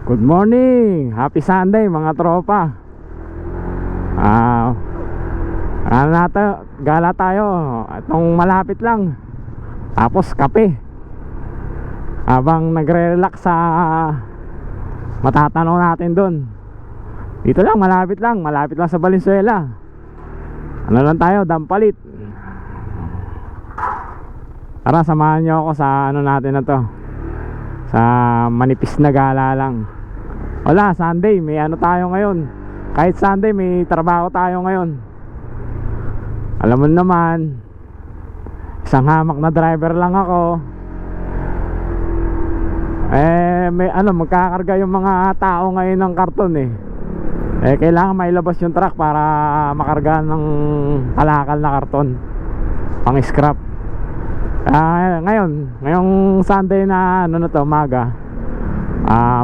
Good morning! Happy Sunday mga tropa. Gala tayo. Itong malapit lang. Tapos kape. Habang nagre-relax sa matatanaw natin doon. Dito lang, malapit lang sa Valenzuela. Ano lang tayo, Dampalit. Tara, samahan nyo ako sa ano natin na to, sa manipis na gala lang. Wala, Sunday, may ano tayo ngayon. Kahit Sunday, may trabaho tayo ngayon. Alam mo naman, isang hamak na driver lang ako. May ano, magkakarga yung mga tao ngayon ng karton kailangan mailabas yung truck para makarga ng kalakal na karton pang scrap. Ngayong Sunday na ano na to, umaga,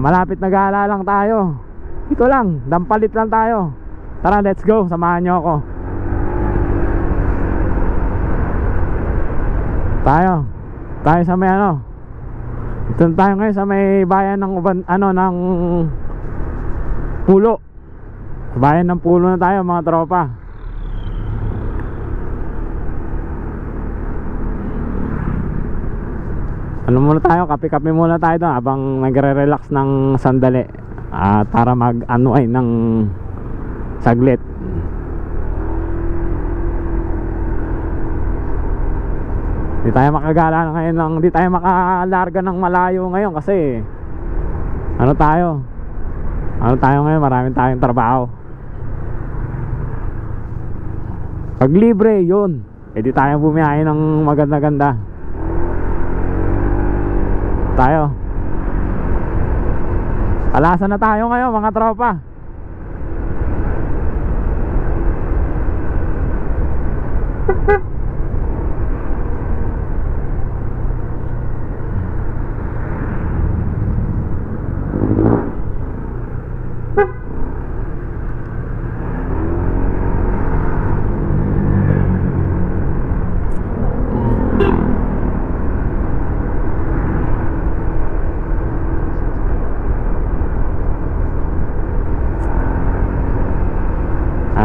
malapit na gala lang tayo. Ito lang, Dampalit lang tayo. Tara, let's go, samahan nyo ako. Tayo sa may ano, ito tayo ngayon sa may bayan ng ng Pulo. Bayan ng Pulo na tayo mga tropa. Ano muna tayo, kape-kape muna tayo doon habang nagre-relax ng sandali, para mag-unwind ng saglit. Di tayo makagala ngayon, di tayo makalarga ng malayo ngayon kasi ano tayo ngayon, maraming tayong trabaho. Pag libre yun, di tayo bumiyahe ng maganda-ganda. Tayo, alasan na tayo ngayon mga tropa.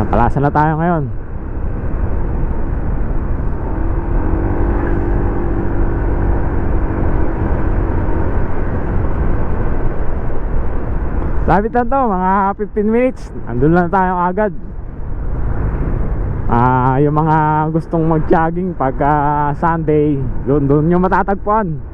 Palasan na tayo ngayon. Lapit lang to, mga 15 minutes andun lang tayo agad. Yung mga gustong mag-jogging pagka Sunday, doon yung matatagpuan.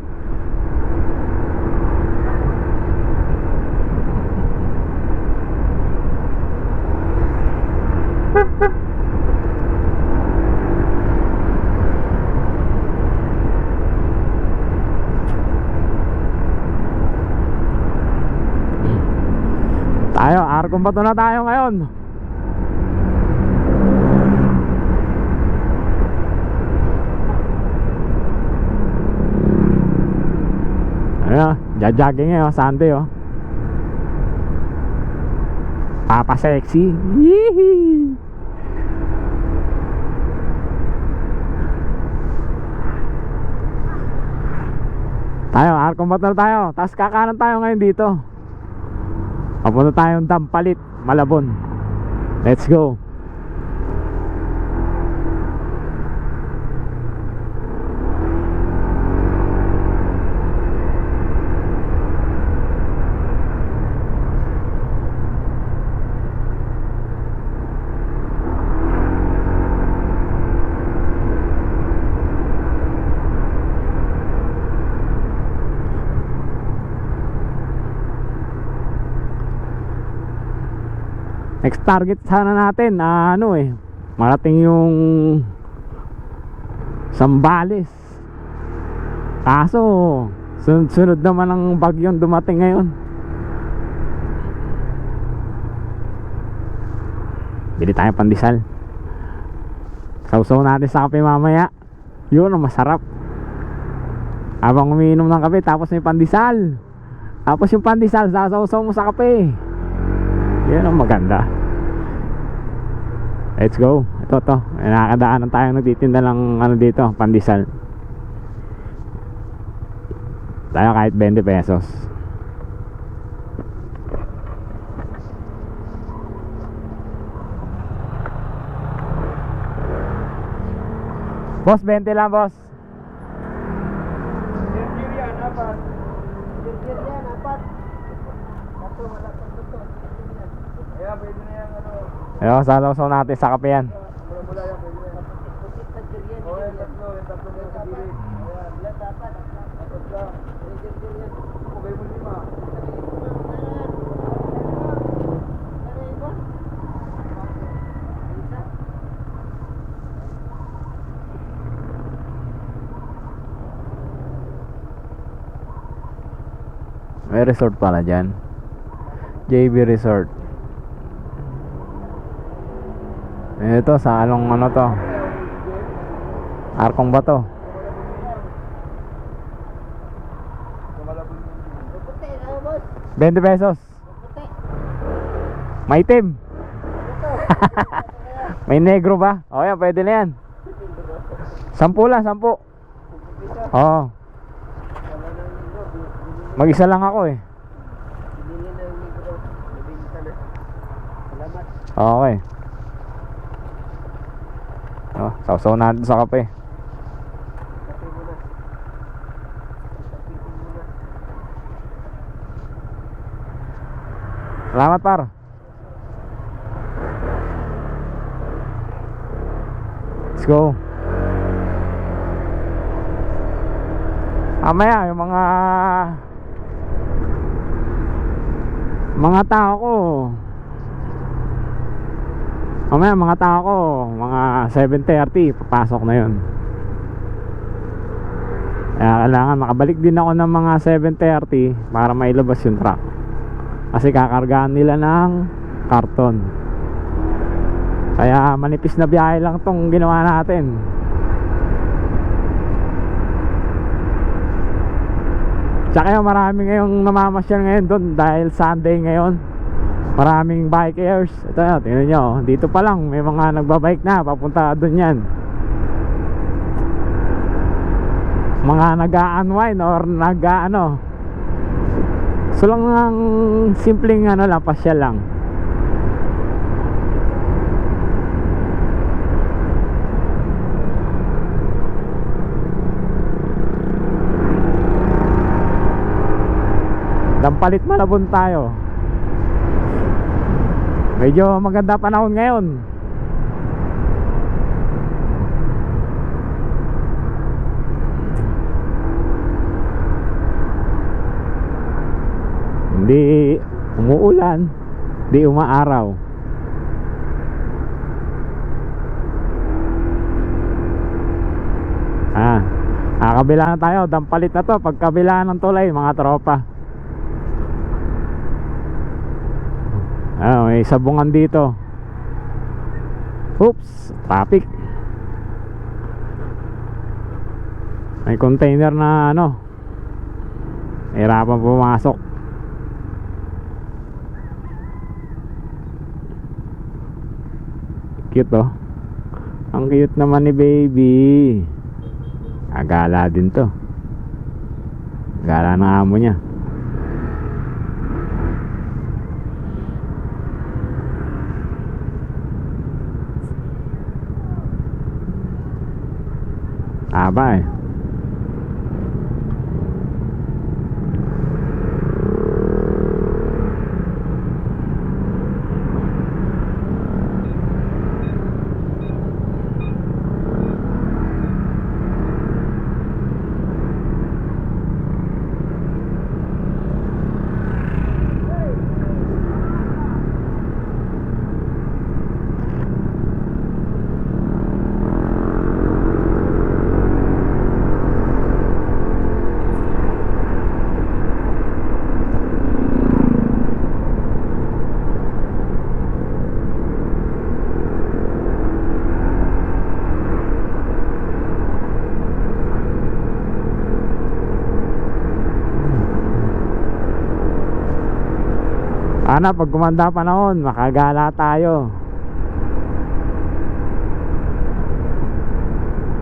Tayo, Arcong Bato na tayo ngayon. Ayun, jajogging ngayon, Sunday Papa sexy. Yee! Tayo, Arcong Bato na tayo. Tapos kakanan tayo ngayon dito. Papunta tayong Dampalit, Malabon. Let's go. Next target sana natin marating yung Zambales. Kaso sunod naman ang bagyong dumating ngayon. Bili tayo pandesal. Sausaw natin sa kape mamaya. Yun ang masarap. Habang umiinom ng kape tapos may pandesal. Tapos yung pandesal sasausaw mo sa kape. Yan ang maganda. Let's go. Ito may nakakadaanan tayong nagtitinda ng dito, pandesal. Tayo kahit 20 pesos. Boss, 20 lang, boss. Yan, apat. Yan, apat. Kato, wala pa ito. Ayan, pwede na yan, ano. Ayun, sasaw natin sa kape yan. Mula-mula yan, pwede na yan. Oo, yung tatlo na yung sa gilid. Ayan, yan, apat. Apat lang. Okay mo 5. May resort pala dyan. JB Resort. Ito sa anong ano to? Arkong ba to? 20 pesos. May itim. May negro ba? O yan, pwede na yan. 10 lang, 10. Oo. Mag-isa lang ako eh. Okay. Oh, sausaw natin sa kape. Salamat par. Let's go. Mamaya yung mga tao ko. Mamaya mga tao ko, mga 7:30 papasok na yun. Kaya kailangan makabalik din ako ng mga 7:30 para mailabas yung truck. Kasi kakargaan nila ng karton. Kaya manipis na biyahe lang tong ginawa natin. Tsaka marami ngayong namamasyal ngayon doon dahil Sunday ngayon. Maraming bikers. Ito na, tingnan nyo, dito pa lang may mga nagbabike na papunta doon yan. Mga nag-a-unwind or nag-a-ano. So lang ng simpleng ano lang, pasyal lang. Dampalit Malabon tayo. Medyo maganda panahon ngayon. Hindi umuulan, hindi umaaraw. Kabila na tayo, dampalit na to. Pagkabila ng tulay mga tropa. May sabungan dito. Oops, traffic. May container na ano, hirapan pumasok. Cute oh. Ang cute naman ni baby. Agala din to. Gala ng amo niya. Aba eh. Sana pag kumanda panahon, makagala tayo.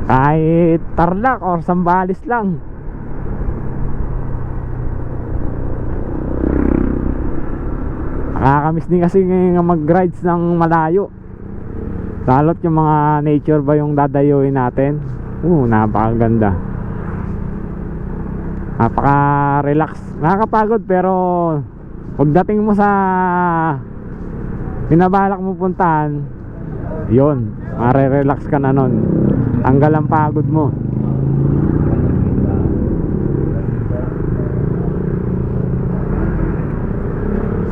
Kahit Tarlac or Zambales lang. Nakakamiss din kasi mag-rides ng malayo. Lalo't yung mga nature ba yung dadayuin natin. Napakaganda. Napaka-relax. Nakakapagod pero pagdating mo sa binabalak mo puntahan, yun, mare-relax ka na nun. Tanggal ang pagod mo.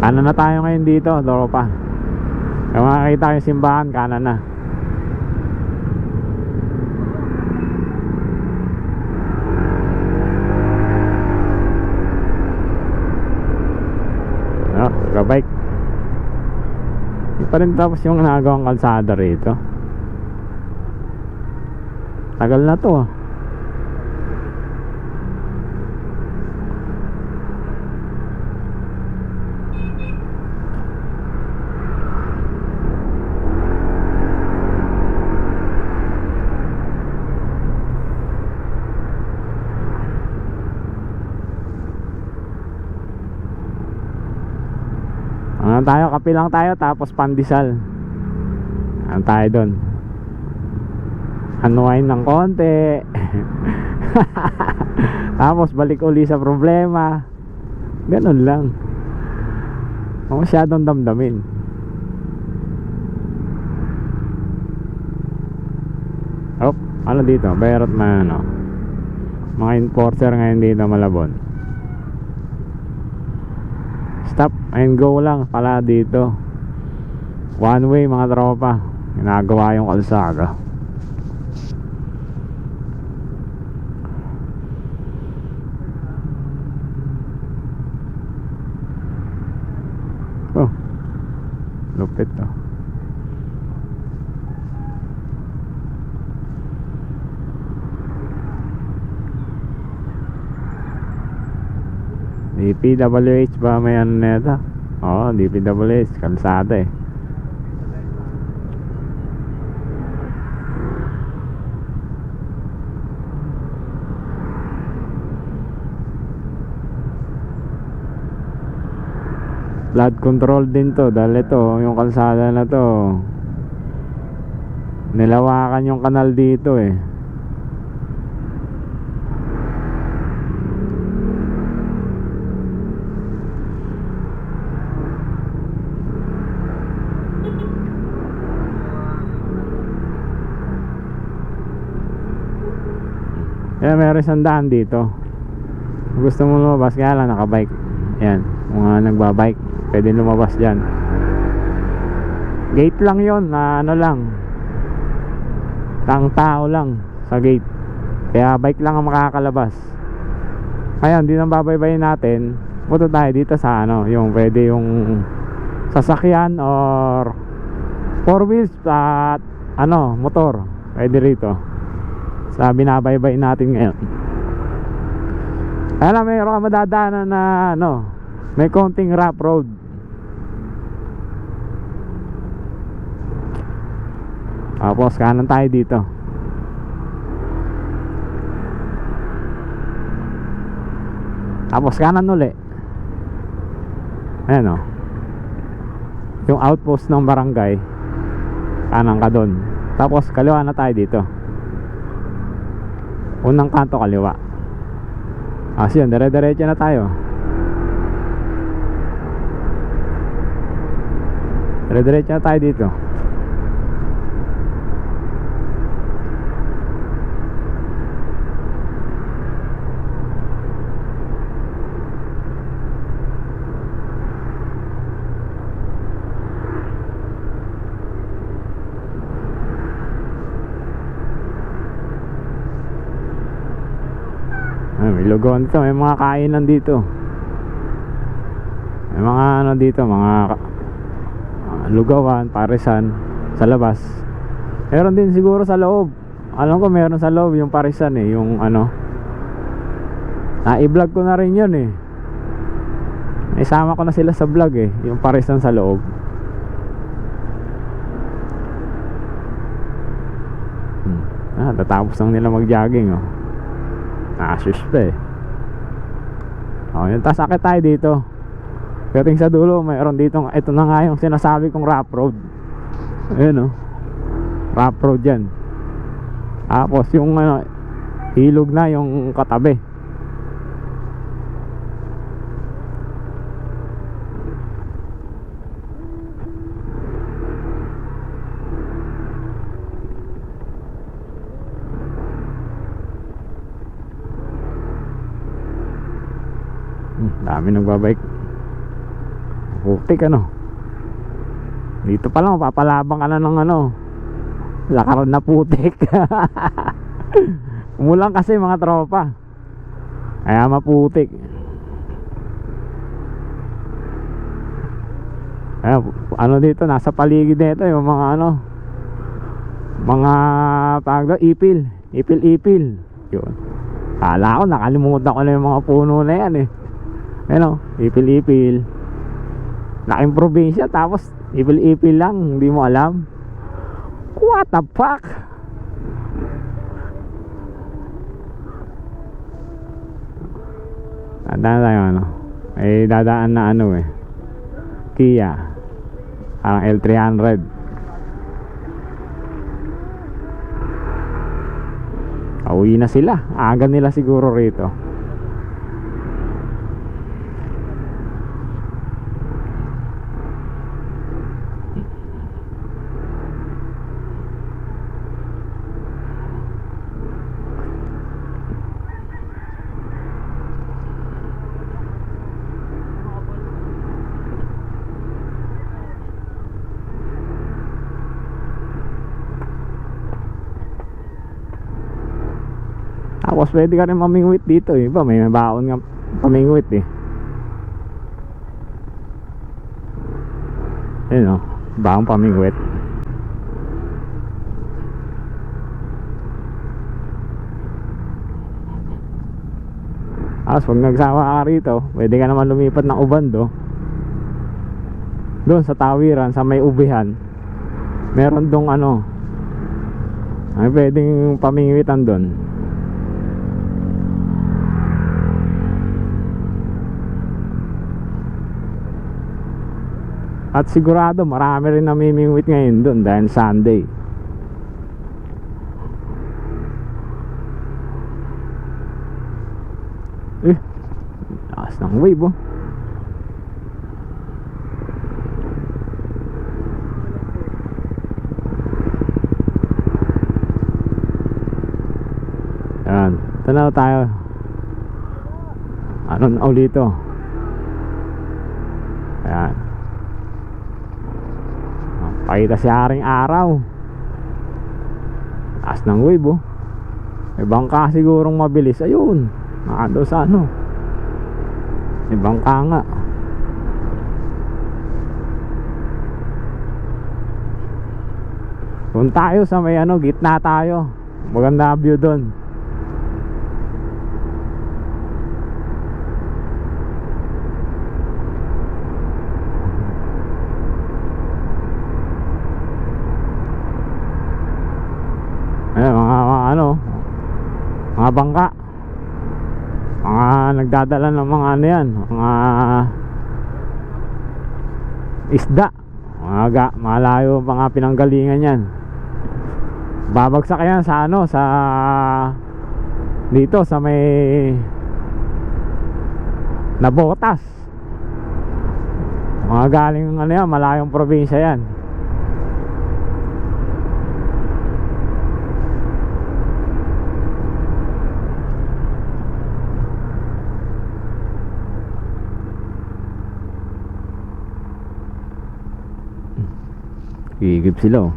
Kanan na tayo ngayon dito, tropa. Kung makakita yung simbahan, kanan na. Bike. Hindi pa rin tapos yung nagawang kalsada rito. Tagal na to. Tayo, kape lang tayo, tapos pandesal. Ano tayo doon? Unwind ng konti. Tapos balik uli sa problema. Ganun lang. Huwag masyadong damdamin. Ano dito? Bayarot na ano. Mga enforcer ngayon dito, Malabon. Stop and go lang pala dito. One way mga tropa. Ginagawa yung kalsada. Oh, lupit to. DPWH ba may ano nito? Oo, DPWH, kalsada eh. Flood control din to, dahil ito, yung kalsada na to, nilawakan yung kanal dito eh. Kaya meron isang daan dito. Kung gusto mo lumabas, kaya lang nakabike. Yan, mga nagbabike, pwede lumabas dyan. Gate lang yon, na ano lang, tao lang sa gate. Kaya bike lang ang makakalabas. Ngayon, di nang babaybayin natin. Punta tayo dito sa ano, yung pwede yung sasakyan or 4 wheels at ano, motor. Pwede rito sa binabaybay natin ngayon. Alam, mayroon ka madadaanan na ano, may konting rough road. Tapos kanan tayo dito. Tapos kanan uli. Ayan o, yung outpost ng barangay. Kanan ka dun. Tapos kaliwa na tayo dito. Unang kanto kaliwa. Kasi yun, dire-diretso na tayo. Dire-diretso na tayo dito. May lugawan dito, may mga kainan dito. May mga ano dito, mga lugawan, parisan sa labas. Meron din siguro sa loob. Alam ko meron sa loob yung parisan eh, yung ano. Na-i-vlog ko na rin yun eh. Isama ko na sila sa vlog eh, yung parisan sa loob. Tatapos lang nila mag-jogging oh. Nakasus pa eh. Yung tas akit tayo dito. Pagdating sa dulo, mayroon dito. Ito na nga yung sinasabi kong rough road. Ayan o, rough road yan. Tapos yung ano, ilog na yung katabi. Dami nagbabike. Putik ano. Dito pa lang papalabang ka na ng ano, lakaran na putik. Umulan kasi mga tropa, kaya maputik. Kaya, ano dito, nasa paligid nito yung mga ano, mga ipil. Ipil. Yun. Kala ko nakalimutan ko na yung mga puno na yan eh. Ano, ipil. Laking probinsya tapos ipil lang, hindi mo alam. What the fuck? Dadaan tayo ano, ay dadaan na ano eh, Kia, parang L300. Uwi na sila, aga nila siguro rito. Tapos pwede ka rin mamingwit dito eh. Iba may baon nga pamingwit eh. Ayun o, baon pamingwit. Tapos pag nagsawa ka rito, pwede ka naman lumipat ng Ubando. Doon sa tawiran, sa may ubihan, meron dong ano, ay pwedeng pamingwitan doon. At sigurado marami rin namimingwit ngayon doon dahil Sunday. Lakas ng wave oh. Yan, tanaw tayo. Ano na ulit ito? Ayan, pakita si Haring Araw. Taas ng wave oh. May bangka sigurong mabilis. Ayun, nakado sa ano, may bangka nga. Kung tayo sa may ano, gitna tayo, maganda view doon. Ayan, mga ano, mga bangka, mga nagdadala ng mga ano yan, mga isda, mga malayo mga pinanggalingan yan. Babagsak yan sa ano, sa dito sa may Nabotas. Mga galing ano yan, malayong probinsya yan. Gigib sila oh.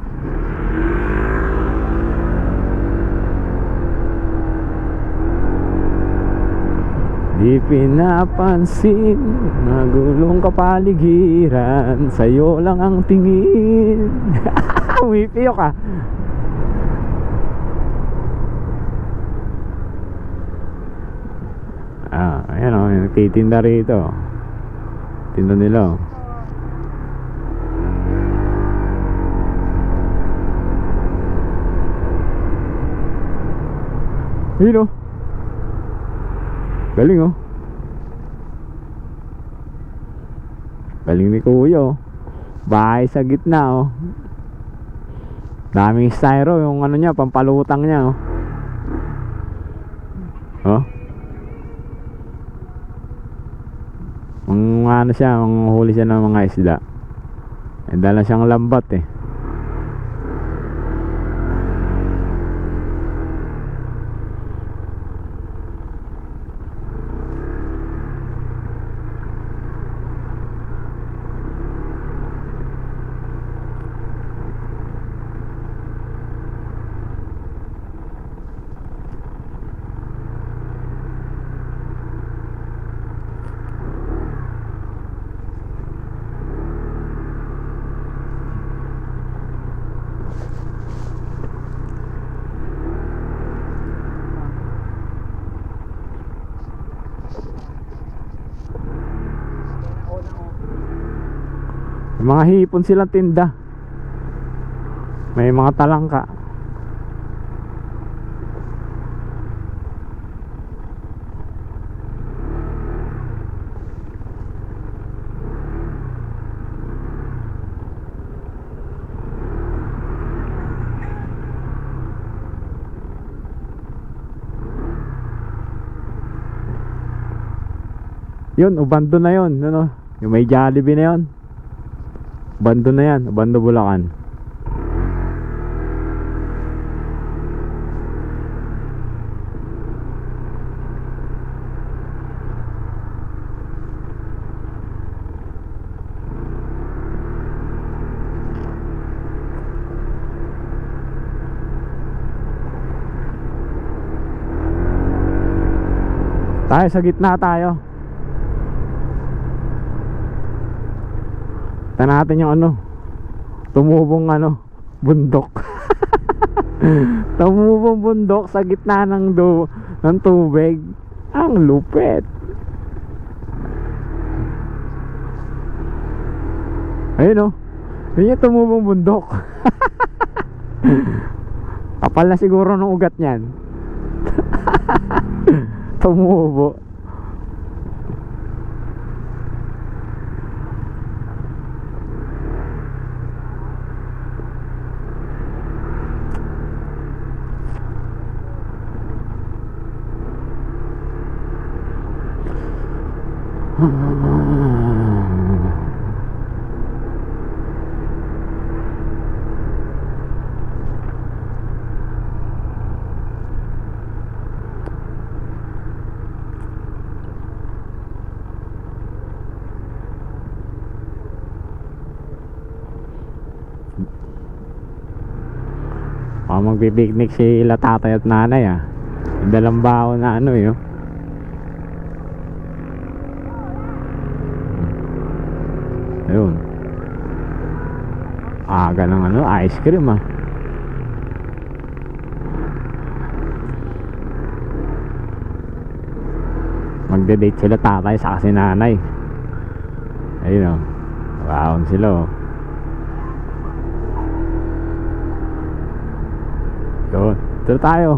Di pinapansin, nagulong kapaligiran, sa'yo lang ang tingin. Umipiyo ka. Ayan o, nagtitinda rito. Tinda nila oh. Yun oh. Galing oh. Galing ni Kuya oh. Bahay sa gitna oh. Daming styro, yung ano niya, pampalutang niya, oh. Oh. Ano siya, huli siya ng mga isda. Eh, dala siyang lambat eh. May mga hipon silang tinda. May mga talangka. Yun, Ubando na yun, ano? Yung may Jollibee na yun. Ubando na yan, Ubando, Bulacan. Tayo sa gitna tayo. Tignan natin yung ano, tumubong ano, bundok. Tumubong bundok sa gitna ng tubig. Ang lupit. Ayun oh. Yun yung tumubong bundok. Kapal na siguro ng ugat niyan. Tumubo. Magpipiknik sila tatay at nanay ah. Dalang bao na ano yun. Ayun. Aga ng ano, ice cream ah. Magde-date sila tatay sa kasi nanay. Ayun oh. Baon sila oh. Doon, dito tayo.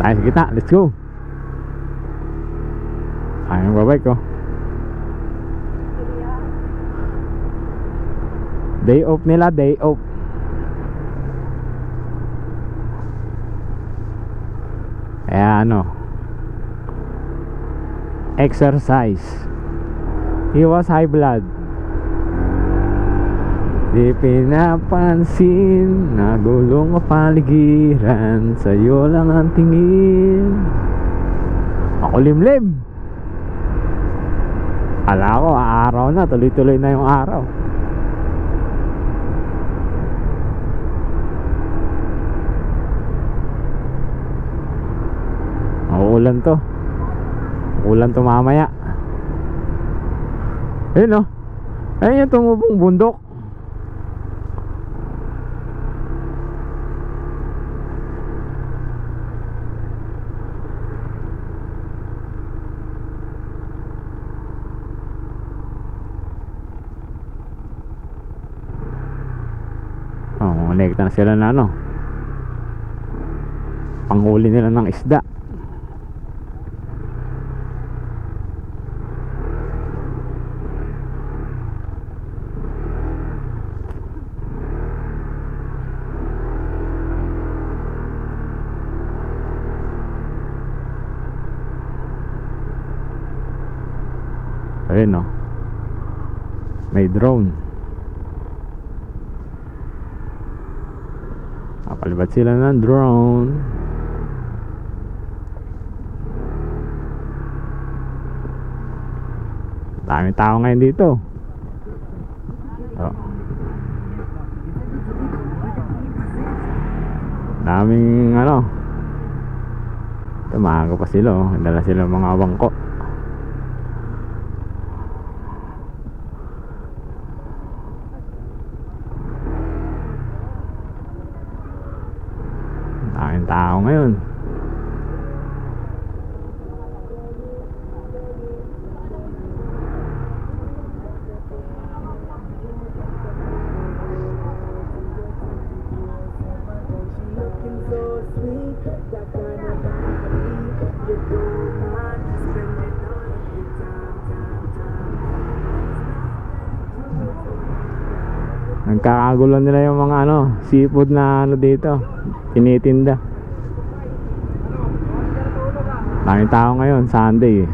Tayo sa kita, let's go. Ayun, babay ko. Day off nila, day off. Kaya ano, exercise. He was high blood. Di pinapansin, nagulong ang paligiran, sa'yo lang ang tingin. Ako limlim. Ala ko, araw na, tuloy-tuloy na yung araw. Uulan to. Ulan to mamaya. Ayun oh. Ayun yung tumubong bundok. Kumonekta na sila na ano, panghuli nila ng isda. Ayun no, may drone. Napalibad sila ng drone. Daming tao ngayon dito. Oh. Daming ano, tumaga pa sila oh. Dala sila mga bangko. Daming tao ngayon. Nagkakagulo nila yung mga ano, seafood na ano dito, tinitinda. Daming tao ngayon, Sunday.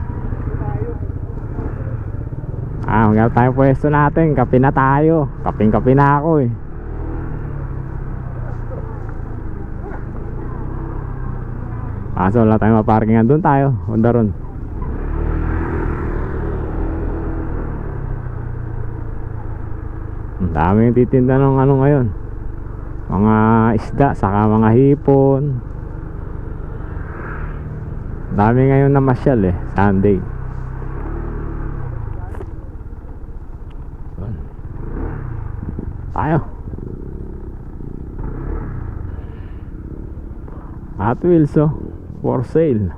Magkakaroon tayo pwesto natin, kape na tayo. Kaping-kape na ako eh. Kaso wala tayong maparkingan, doon tayo, onda ron. Ang daming titinda ng ano ngayon, mga isda, saka mga hipon. Dami ngayon na masyal eh, Sunday. Tayo Hot Wheels oh, for sale.